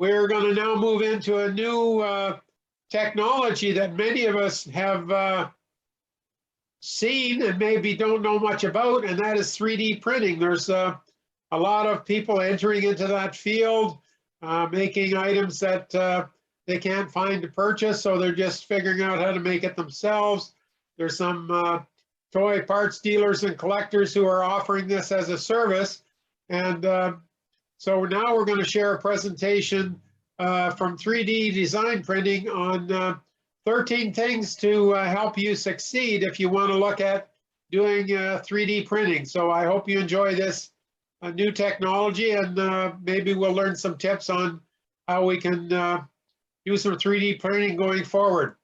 We're going to now move into a new technology that many of us have seen and maybe don't know much about, and that is 3D printing. There's a lot of people entering into that field, making items that they can't find to purchase, so they're just figuring out how to make it themselves. There's some toy parts dealers and collectors who are offering this as a service. And so now we're going to share a presentation from 3D design printing on 13 things to help you succeed if you want to look at doing 3D printing. So I hope you enjoy this new technology, and maybe we'll learn some tips on how we can do some 3D printing going forward.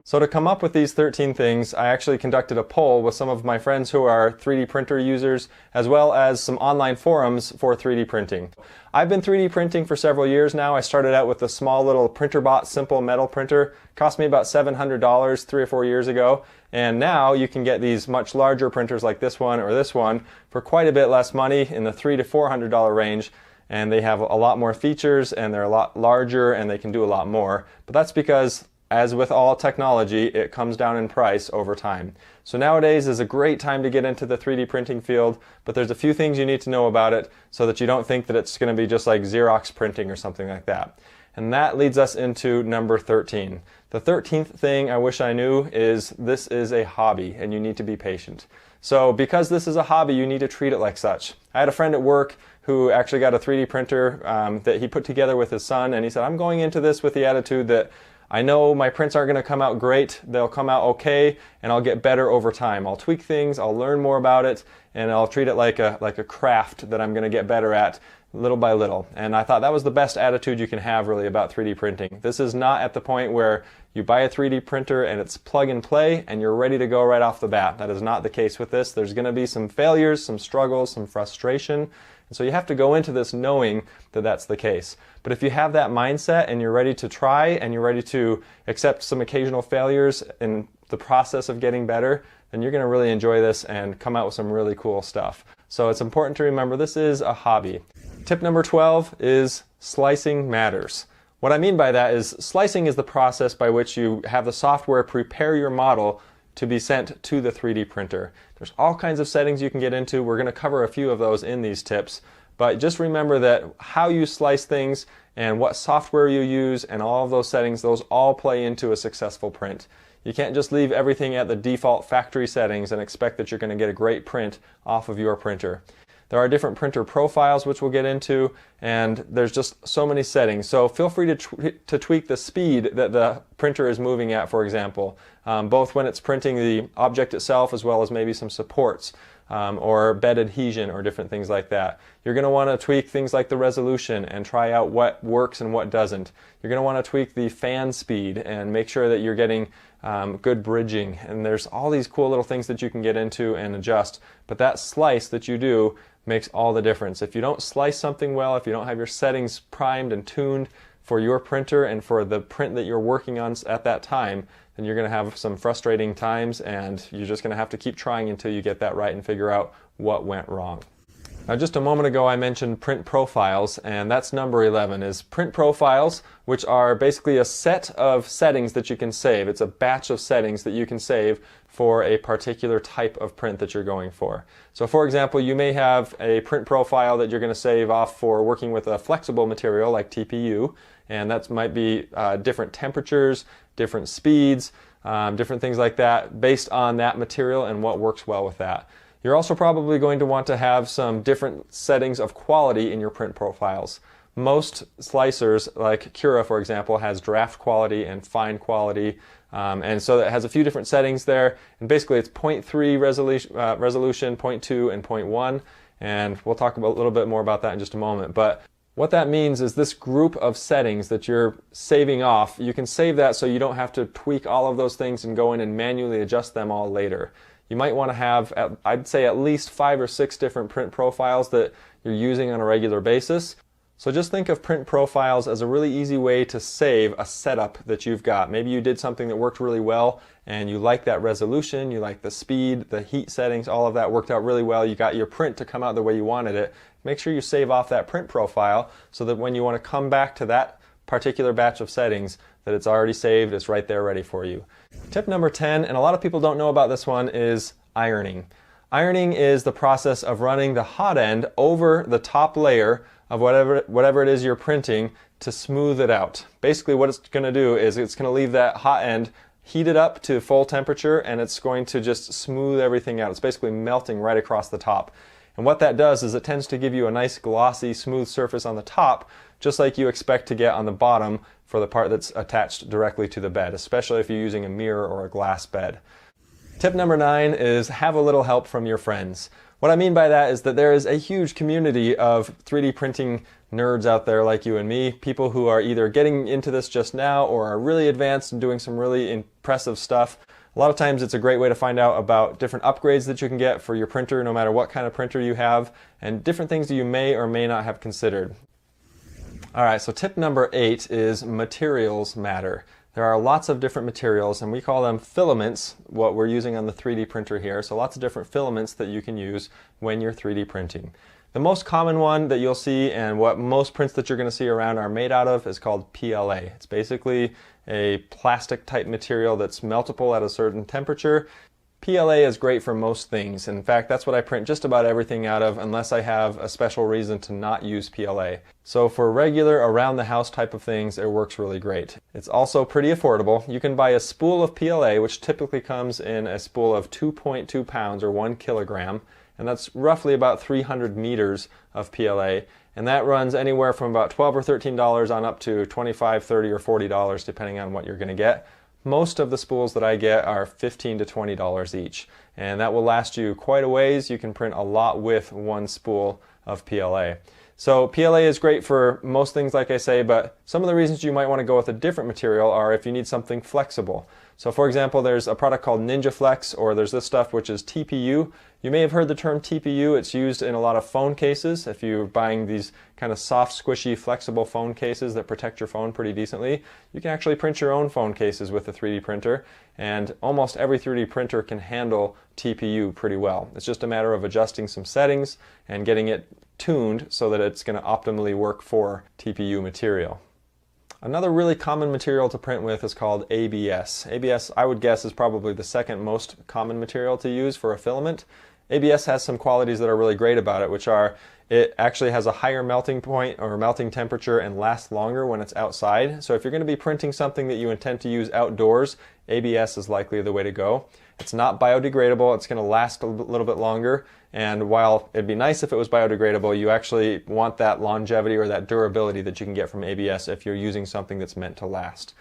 So to come up with these 13 things, I actually conducted a poll with some of my friends who are 3D printer users, as well as some online forums for 3D printing. I've been 3D printing for several years now. I started out with a small little PrinterBot simple metal printer. It cost me about $700 3 or 4 years ago. And now you can get these much larger printers like this one or this one for quite a bit less money, in the $300 to $400 range. And they have a lot more features, and they're a lot larger, and they can do a lot more. But that's because, as with all technology, it comes down in price over time. So nowadays is a great time to get into the 3D printing field, but there's a few things you need to know about it so that you don't think that it's going to be just like Xerox printing or something like that. And that leads us into number 13. The 13th thing I wish I knew is this is a hobby and you need to be patient. So because this is a hobby, you need to treat it like such. I had a friend at work who actually got a 3D printer that he put together with his son, and he said, I'm going into this with the attitude that I know my prints aren't going to come out great, they'll come out okay, and I'll get better over time. I'll tweak things, I'll learn more about it, and I'll treat it like a craft that I'm going to get better at little by little. And I thought that was the best attitude you can have really about 3D printing. This is not at the point where you buy a 3D printer and it's plug and play and you're ready to go right off the bat. That is not the case with this. There's going to be some failures, some struggles, some frustration. And so you have to go into this knowing that that's the case. But if you have that mindset and you're ready to try and you're ready to accept some occasional failures in the process of getting better, then you're going to really enjoy this and come out with some really cool stuff. So it's important to remember this is a hobby. Tip number 12 is slicing matters. What I mean by that is slicing is the process by which you have the software prepare your model to be sent to the 3D printer. There's all kinds of settings you can get into. We're going to cover a few of those in these tips. But just remember that how you slice things and what software you use and all of those settings, those all play into a successful print. You can't just leave everything at the default factory settings and expect that you're going to get a great print off of your printer. There are different printer profiles, which we'll get into, and there's just so many settings. So feel free to tweak the speed that the printer is moving at, for example, both when it's printing the object itself as well as maybe some supports or bed adhesion or different things like that. You're going to want to tweak things like the resolution and try out what works and what doesn't. You're going to want to tweak the fan speed and make sure that you're getting good bridging. And there's all these cool little things that you can get into and adjust. But that slice that you do makes all the difference. If you don't slice something well, if you don't have your settings primed and tuned for your printer and for the print that you're working on at that time, then you're going to have some frustrating times, and you're just going to have to keep trying until you get that right and figure out what went wrong. Now, just a moment ago I mentioned print profiles, and that's number 11, is print profiles, which are basically a set of settings that you can save. It's a batch of settings that you can save for a particular type of print that you're going for. So for example, you may have a print profile that you're going to save off for working with a flexible material like TPU, and that might be different temperatures, different speeds, different things like that based on that material and what works well with that. You're also probably going to want to have some different settings of quality in your print profiles. Most slicers, like Cura for example, has draft quality and fine quality, and so it has a few different settings there, and basically it's 0.3 resolution, 0.2 and 0.1, and we'll talk a little bit more about that in just a moment. But what that means is this group of settings that you're saving off, you can save that so you don't have to tweak all of those things and go in and manually adjust them all later. You might want to have, I'd say, at least 5 or 6 different print profiles that you're using on a regular basis. So just think of print profiles as a really easy way to save a setup that you've got. Maybe you did something that worked really well and you like that resolution, you like the speed, the heat settings, all of that worked out really well, you got your print to come out the way you wanted it, make sure you save off that print profile so that when you want to come back to that particular batch of settings, that it's already saved, it's right there ready for you. Tip number 10, and a lot of people don't know about this one, is ironing. Ironing is the process of running the hot end over the top layer of whatever it is you're printing to smooth it out. Basically what it's going to do is it's going to leave that hot end heated up to full temperature, and it's going to just smooth everything out. It's basically melting right across the top. And what that does is it tends to give you a nice glossy smooth surface on the top, just like you expect to get on the bottom for the part that's attached directly to the bed, especially if you're using a mirror or a glass bed. Tip number 9 is have a little help from your friends. What I mean by that is that there is a huge community of 3D printing nerds out there like you and me, people who are either getting into this just now or are really advanced and doing some really impressive stuff. A lot of times it's a great way to find out about different upgrades that you can get for your printer, no matter what kind of printer you have, and different things that you may or may not have considered. Alright, so tip number 8 is materials matter. There are lots of different materials, and we call them filaments, what we're using on the 3D printer here. So lots of different filaments that you can use when you're 3D printing. The most common one that you'll see, and what most prints that you're going to see around are made out of, is called PLA. It's basically a plastic type material that's meltable at a certain temperature. PLA is great for most things. In fact, that's what I print just about everything out of, unless I have a special reason to not use PLA. So for regular around the house type of things, it works really great. It's also pretty affordable. You can buy a spool of PLA, which typically comes in a spool of 2.2 pounds or 1 kilogram, and that's roughly about 300 meters of PLA, and that runs anywhere from about $12 or $13 on up to $25, $30 or $40 depending on what you're going to get. Most of the spools that I get are $15 to $20 each, and that will last you quite a ways. You can print a lot with one spool of PLA. So PLA is great for most things, like I say, but some of the reasons you might want to go with a different material are if you need something flexible. So for example, there's a product called Ninja Flex, or there's this stuff which is TPU. You may have heard the term TPU. It's used in a lot of phone cases. If you're buying these kind of soft, squishy, flexible phone cases that protect your phone pretty decently, you can actually print your own phone cases with a 3D printer, and almost every 3D printer can handle TPU pretty well. It's just a matter of adjusting some settings and getting it tuned so that it's going to optimally work for TPU material. Another really common material to print with is called ABS. ABS, I would guess, is probably the second most common material to use for a filament. ABS has some qualities that are really great about it, which are it actually has a higher melting point or melting temperature and lasts longer when it's outside. So if you're going to be printing something that you intend to use outdoors, ABS is likely the way to go. It's not biodegradable, it's going to last a little bit longer, and while it'd be nice if it was biodegradable, you actually want that longevity or that durability that you can get from ABS if you're using something that's meant to last.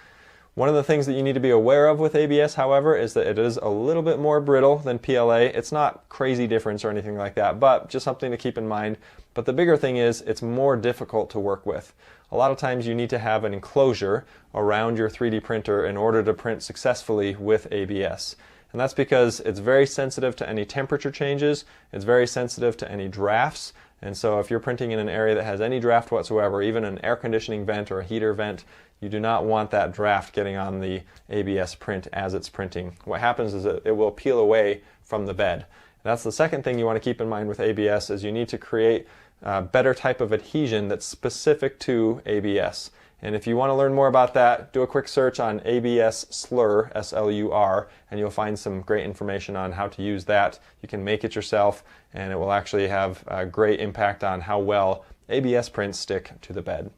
One of the things that you need to be aware of with ABS, however, is that it is a little bit more brittle than PLA. It's not crazy difference or anything like that, but just something to keep in mind. But the bigger thing is it's more difficult to work with. A lot of times you need to have an enclosure around your 3D printer in order to print successfully with ABS. And that's because it's very sensitive to any temperature changes, it's very sensitive to any drafts, and so if you're printing in an area that has any draft whatsoever, even an air conditioning vent or a heater vent, you do not want that draft getting on the ABS print as it's printing. What happens is that it will peel away from the bed. And that's the second thing you want to keep in mind with ABS, is you need to create a better type of adhesion that's specific to ABS. And if you want to learn more about that, do a quick search on ABS slur, S-L-U-R, and you'll find some great information on how to use that. You can make it yourself, and it will actually have a great impact on how well ABS prints stick to the bed.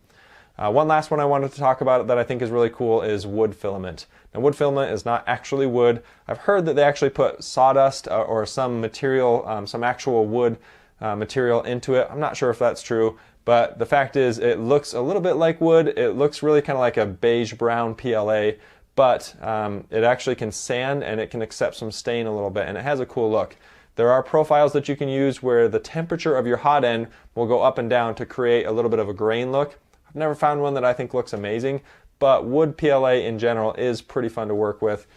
One last one I wanted to talk about that I think is really cool is wood filament. Now, wood filament is not actually wood. I've heard that they actually put sawdust or some material, some actual wood material into it. I'm not sure if that's true. But the fact is, it looks a little bit like wood. It looks really kind of like a beige brown PLA, but it actually can sand and it can accept some stain a little bit, and it has a cool look. There are profiles that you can use where the temperature of your hot end will go up and down to create a little bit of a grain look. I've never found one that I think looks amazing, but wood PLA in general is pretty fun to work with.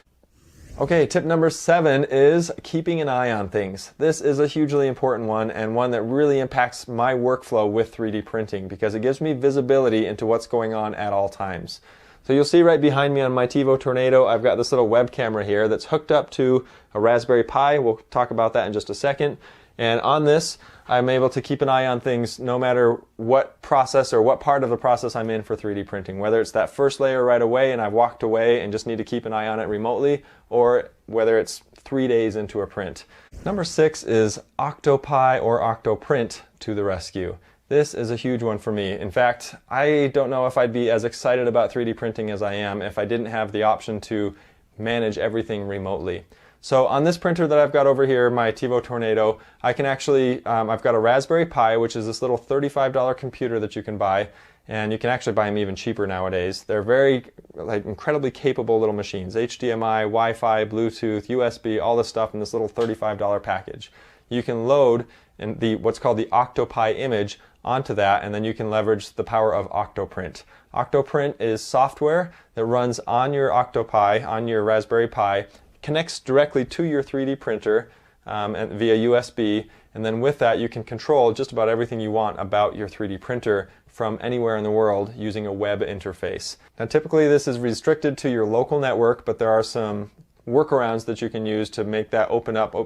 Okay, tip number 7 is keeping an eye on things. This is a hugely important one, and one that really impacts my workflow with 3D printing because it gives me visibility into what's going on at all times. So you'll see right behind me on my TiVo Tornado, I've got this little web camera here that's hooked up to a Raspberry Pi. We'll talk about that in just a second. And on this, I'm able to keep an eye on things no matter what process or what part of the process I'm in for 3D printing. Whether it's that first layer right away and I've walked away and just need to keep an eye on it remotely, or whether it's 3 days into a print. Number 6 is OCTOPI or OCTOPRINT to the rescue. This is a huge one for me. In fact, I don't know if I'd be as excited about 3D printing as I am if I didn't have the option to manage everything remotely. So on this printer that I've got over here, my TiVo Tornado, I can actually, I've got a Raspberry Pi, which is this little $35 computer that you can buy, and you can actually buy them even cheaper nowadays. They're very, incredibly capable little machines. HDMI, Wi-Fi, Bluetooth, USB, all this stuff in this little $35 package. You can load what's called the OCTOPI image onto that, and then you can leverage the power of OCTOPRINT. OCTOPRINT is software that runs on your OCTOPI, on your Raspberry Pi, connects directly to your 3D printer via USB, and then with that you can control just about everything you want about your 3D printer from anywhere in the world using a web interface. Now typically this is restricted to your local network, but there are some workarounds that you can use to make that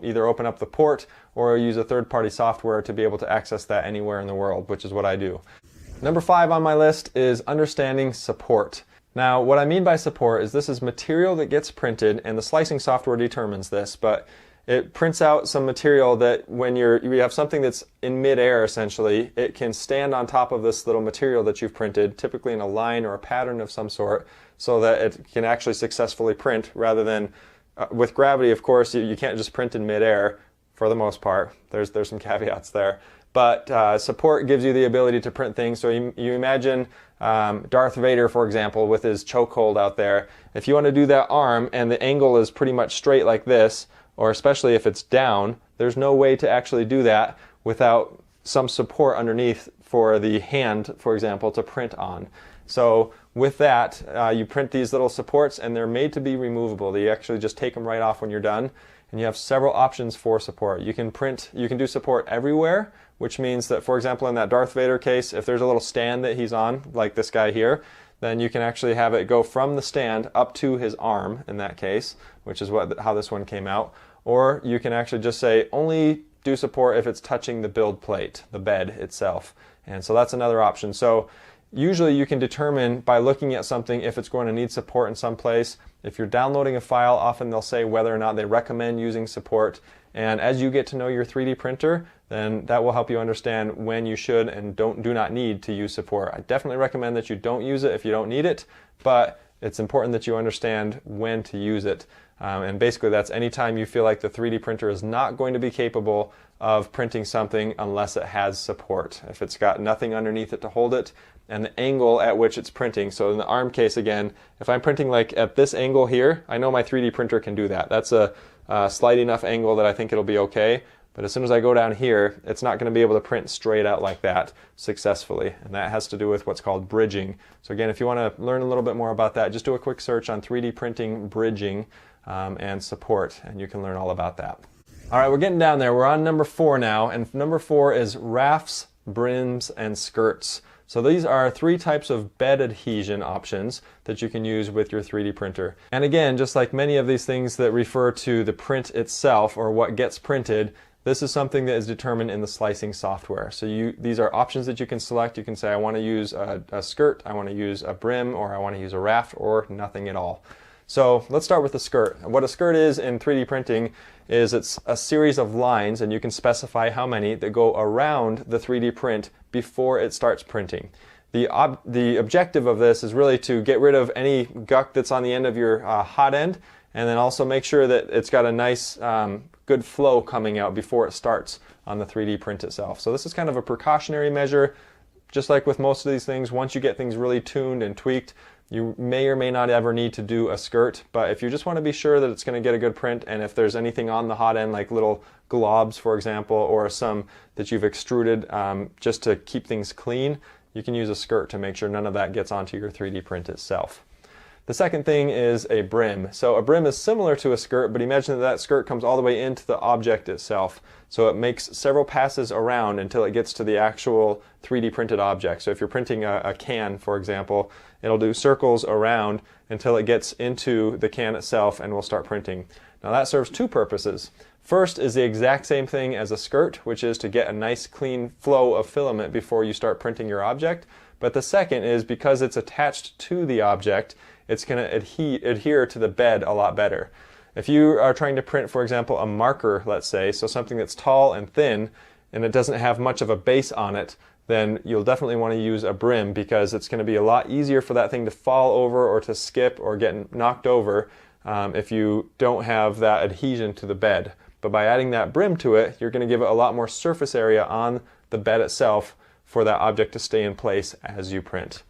either open up the port or use a third-party software to be able to access that anywhere in the world, which is what I do. Number 5 on my list is understanding support. Now what I mean by support is this is material that gets printed, and the slicing software determines this, but it prints out some material that when you have something that's in mid-air essentially, it can stand on top of this little material that you've printed, typically in a line or a pattern of some sort, so that it can actually successfully print rather than with gravity. Of course, you can't just print in mid-air for the most part. There's some caveats there. But support gives you the ability to print things. So you imagine Darth Vader, for example, with his chokehold out there. If you want to do that arm and the angle is pretty much straight like this, or especially if it's down, there's no way to actually do that without some support underneath for the hand, for example, to print on. So with that, you print these little supports, and they're made to be removable. You actually just take them right off when you're done, and you have several options for support. You can do support everywhere, which means that, for example, in that Darth Vader case, if there's a little stand that he's on, like this guy here, then you can actually have it go from the stand up to his arm in that case, which is how this one came out. Or you can actually just say only do support if it's touching the build plate, the bed itself. And so that's another option. So usually you can determine by looking at something if it's going to need support in some place. If you're downloading a file, often they'll say whether or not they recommend using support. And as you get to know your 3D printer, then that will help you understand when you should and do not need to use support. I definitely recommend that you don't use it if you don't need it, but it's important that you understand when to use it. And basically that's anytime you feel like the 3D printer is not going to be capable of printing something unless it has support. If it's got nothing underneath it to hold it, and the angle at which it's printing. So in the arm case again, if I'm printing like at this angle here, I know my 3D printer can do that. That's a slight enough angle that I think it'll be okay. But as soon as I go down here, it's not going to be able to print straight out like that successfully. And that has to do with what's called bridging. So again, if you want to learn a little bit more about that, just do a quick search on 3D printing bridging and support, and you can learn all about that. All right, we're getting down there. We're on number 4 now, and number 4 is RAFTS, BRIMS, and skirts. So these are 3 types of bed adhesion options that you can use with your 3D printer. And again, just like many of these things that refer to the print itself or what gets printed, this is something that is determined in the slicing software. So these are options that you can select. You can say I want to use a skirt, I want to use a brim, or I want to use a raft, or nothing at all. So let's start with the skirt. What a skirt is in 3D printing is it's a series of lines, and you can specify how many that go around the 3D print before it starts printing. The objective of this is really to get rid of any guck that's on the end of your hot end, and then also make sure that it's got a nice good flow coming out before it starts on the 3D print itself. So this is kind of a precautionary measure. Just like with most of these things, once you get things really tuned and tweaked, you may or may not ever need to do a skirt, but if you just want to be sure that it's going to get a good print, and if there's anything on the hot end like little globs, for example, or some that you've extruded just to keep things clean, you can use a skirt to make sure none of that gets onto your 3D print itself. The second thing is a brim. So a brim is similar to a skirt, but imagine that skirt comes all the way into the object itself. So it makes several passes around until it gets to the actual 3D printed object. So if you're printing a can, for example, it'll do circles around until it gets into the can itself and will start printing. Now that serves two purposes. First is the exact same thing as a skirt, which is to get a nice clean flow of filament before you start printing your object. But the second is because it's attached to the object, it's going to adhere to the bed a lot better. If you are trying to print, for example, a marker, let's say, so something that's tall and thin, and it doesn't have much of a base on it, then you'll definitely want to use a brim, because it's going to be a lot easier for that thing to fall over or to skip or get knocked over if you don't have that adhesion to the bed. But by adding that brim to it, you're going to give it a lot more surface area on the bed itself for that object to stay in place as you print.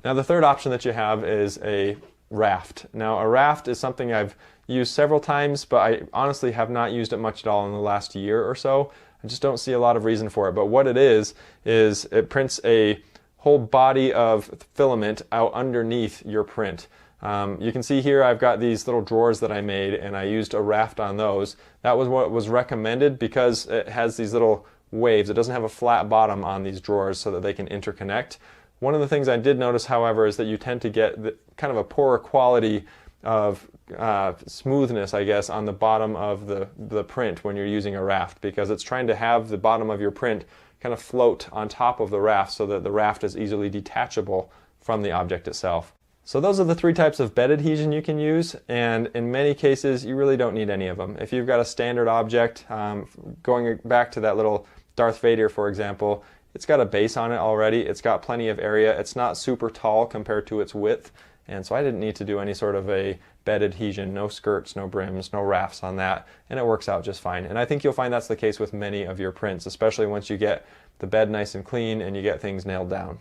Now the third option that you have is a raft. Now a raft is something I've used several times, but I honestly have not used it much at all in the last year or so. I just don't see a lot of reason for it. But what it is it prints a whole body of filament out underneath your print. You can see here I've got these little drawers that I made, and I used a raft on those. That was what was recommended because it has these little waves. It doesn't have a flat bottom on these drawers so that they can interconnect. One of the things I did notice, however, is that you tend to get kind of a poorer quality of smoothness, I guess, on the bottom of the print when you're using a raft, because it's trying to have the bottom of your print kind of float on top of the raft so that the raft is easily detachable from the object itself. So those are the three types of bed adhesion you can use, and in many cases you really don't need any of them. If you've got a standard object, going back to that little Darth Vader for example, it's got a base on it already, it's got plenty of area, it's not super tall compared to its width, and so I didn't need to do any sort of a bed adhesion, no skirts, no brims, no rafts on that, and it works out just fine. And I think you'll find that's the case with many of your prints, especially once you get the bed nice and clean and you get things nailed down.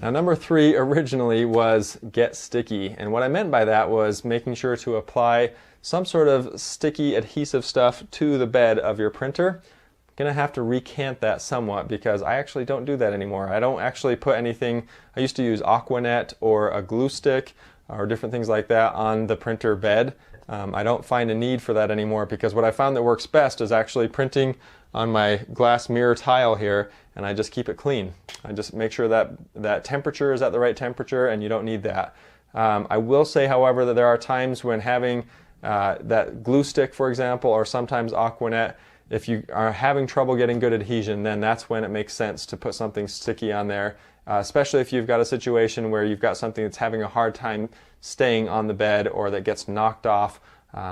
Now number 3 originally was get sticky, and what I meant by that was making sure to apply some sort of sticky adhesive stuff to the bed of your printer. I'm going to have to recant that somewhat because I actually don't do that anymore. I don't actually put anything, I used to use Aquanet or a glue stick or different things like that on the printer bed. I don't find a need for that anymore because what I found that works best is actually printing on my glass mirror tile here, and I just keep it clean. I just make sure that that temperature is at the right temperature, and you don't need that. I will say, however, that there are times when having that glue stick, for example, or sometimes Aquanet, if you are having trouble getting good adhesion, then that's when it makes sense to put something sticky on there, especially if you've got a situation where you've got something that's having a hard time staying on the bed, or that gets knocked off,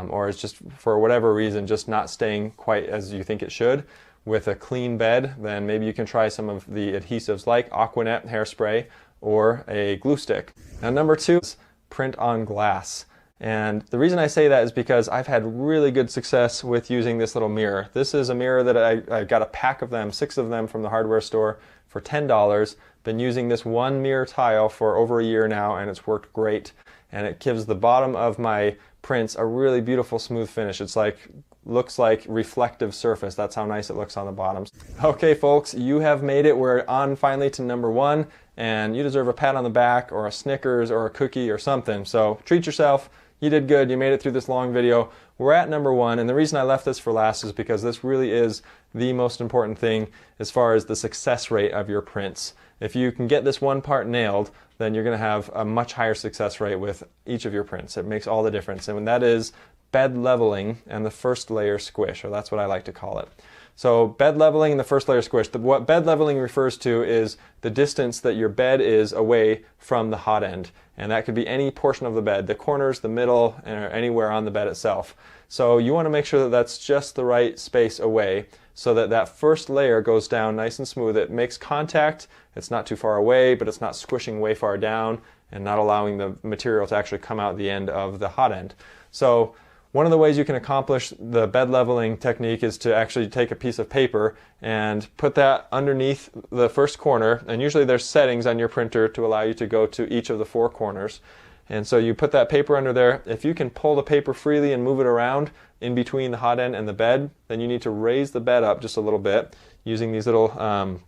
or is just for whatever reason just not staying quite as you think it should. With a clean bed, then maybe you can try some of the adhesives like Aquanet hairspray or a glue stick. Now number 2 is print on glass. And the reason I say that is because I've had really good success with using this little mirror. This is a mirror that I got a pack of them, 6 of them from the hardware store for $10. Been using this one mirror tile for over a year now, and it's worked great. And it gives the bottom of my prints a really beautiful smooth finish. It's like, looks like reflective surface. That's how nice it looks on the bottoms. Okay folks, you have made it. We're on finally to number 1, and you deserve a pat on the back or a Snickers or a cookie or something. So treat yourself. You did good. You made it through this long video. We're at number 1, and the reason I left this for last is because this really is the most important thing as far as the success rate of your prints. If you can get this one part nailed, then you're going to have a much higher success rate with each of your prints. It makes all the difference, and that is bed leveling and the first layer squish, or that's what I like to call it. So bed leveling and the first layer squish. What bed leveling refers to is the distance that your bed is away from the hot end, and that could be any portion of the bed, the corners, the middle, or anywhere on the bed itself. So you want to make sure that that's just the right space away so that that first layer goes down nice and smooth. It makes contact, it's not too far away, but it's not squishing way far down and not allowing the material to actually come out the end of the hot end. So one of the ways you can accomplish the bed leveling technique is to actually take a piece of paper and put that underneath the first corner, and usually there's settings on your printer to allow you to go to each of the 4 corners. And so you put that paper under there. If you can pull the paper freely and move it around in between the hot end and the bed, then you need to raise the bed up just a little bit using these little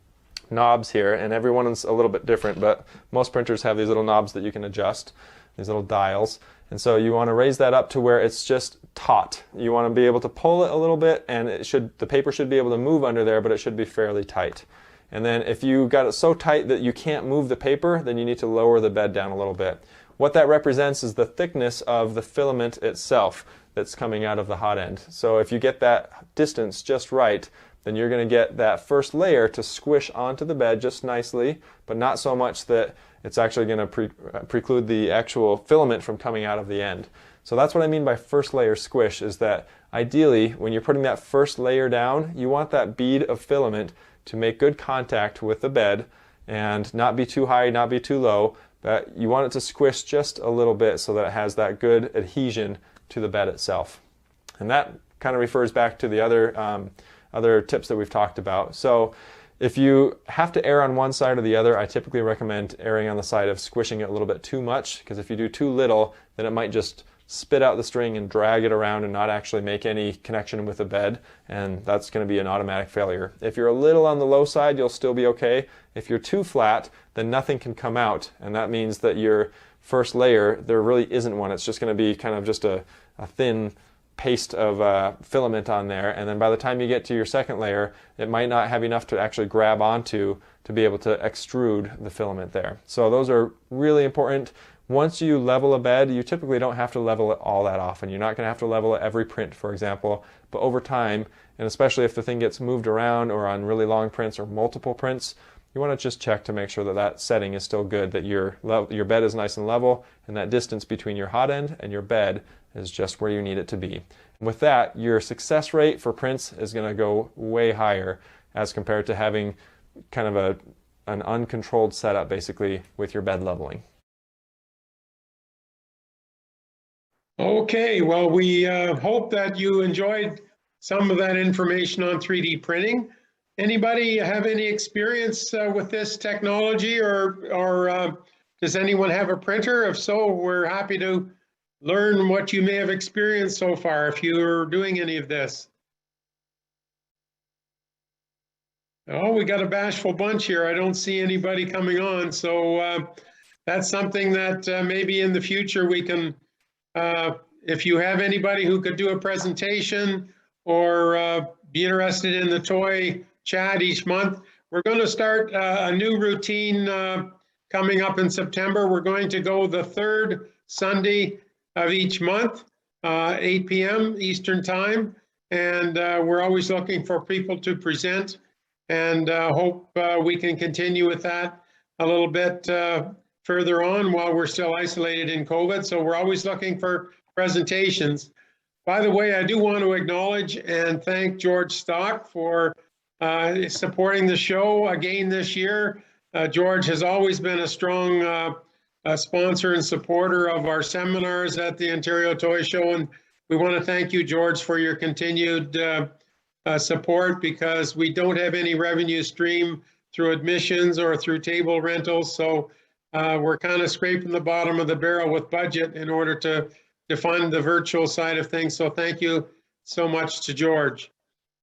knobs here, and everyone's a little bit different, but most printers have these little knobs that you can adjust, these little dials. And so you want to raise that up to where it's just taut. You want to be able to pull it a little bit, and the paper should be able to move under there, but it should be fairly tight. And then if you got it so tight that you can't move the paper, then you need to lower the bed down a little bit. What that represents is the thickness of the filament itself that's coming out of the hot end. So if you get that distance just right, then you're going to get that first layer to squish onto the bed just nicely, but not so much that it's actually going to preclude the actual filament from coming out of the end. So that's what I mean by first layer squish, is that ideally when you're putting that first layer down, you want that bead of filament to make good contact with the bed and not be too high, not be too low, but you want it to squish just a little bit so that it has that good adhesion to the bed itself. And that kind of refers back to the other tips that we've talked about. So if you have to err on one side or the other, I typically recommend erring on the side of squishing it a little bit too much, because if you do too little, then it might just spit out the string and drag it around and not actually make any connection with the bed, and that's going to be an automatic failure. If you're a little on the low side, you'll still be okay. If you're too flat, then nothing can come out, and that means that your first layer, there really isn't one. It's just going to be kind of just a thin paste of filament on there, and then by the time you get to your second layer, it might not have enough to actually grab onto to be able to extrude the filament there. So those are really important. Once you level a bed, you typically don't have to level it all that often. You're not going to have to level it every print, for example, but over time, and especially if the thing gets moved around or on really long prints or multiple prints, you want to just check to make sure that that setting is still good, that your bed is nice and level, and that distance between your hot end and your bed is just where you need it to be. And with that, your success rate for prints is going to go way higher as compared to having kind of an uncontrolled setup basically with your bed leveling. Okay, well, we hope that you enjoyed some of that information on 3D printing. Anybody have any experience with this technology, or does anyone have a printer? If so, we're happy to learn what you may have experienced so far if you're doing any of this. Oh, we got a bashful bunch here. I don't see anybody coming on, so that's something that maybe in the future we can, if you have anybody who could do a presentation or be interested in the toy chat each month. We're going to start a new routine coming up in September. We're going to go the third Sunday of each month, 8 p.m. Eastern Time. And we're always looking for people to present, and hope we can continue with that a little bit further on while we're still isolated in COVID. So we're always looking for presentations. By the way, I do want to acknowledge and thank George Stock for supporting the show again this year. George has always been a strong sponsor and supporter of our seminars at the Ontario Toy Show, and we want to thank you, George, for your continued support, because we don't have any revenue stream through admissions or through table rentals, so we're kind of scraping the bottom of the barrel with budget in order to fund the virtual side of things. So thank you so much to George.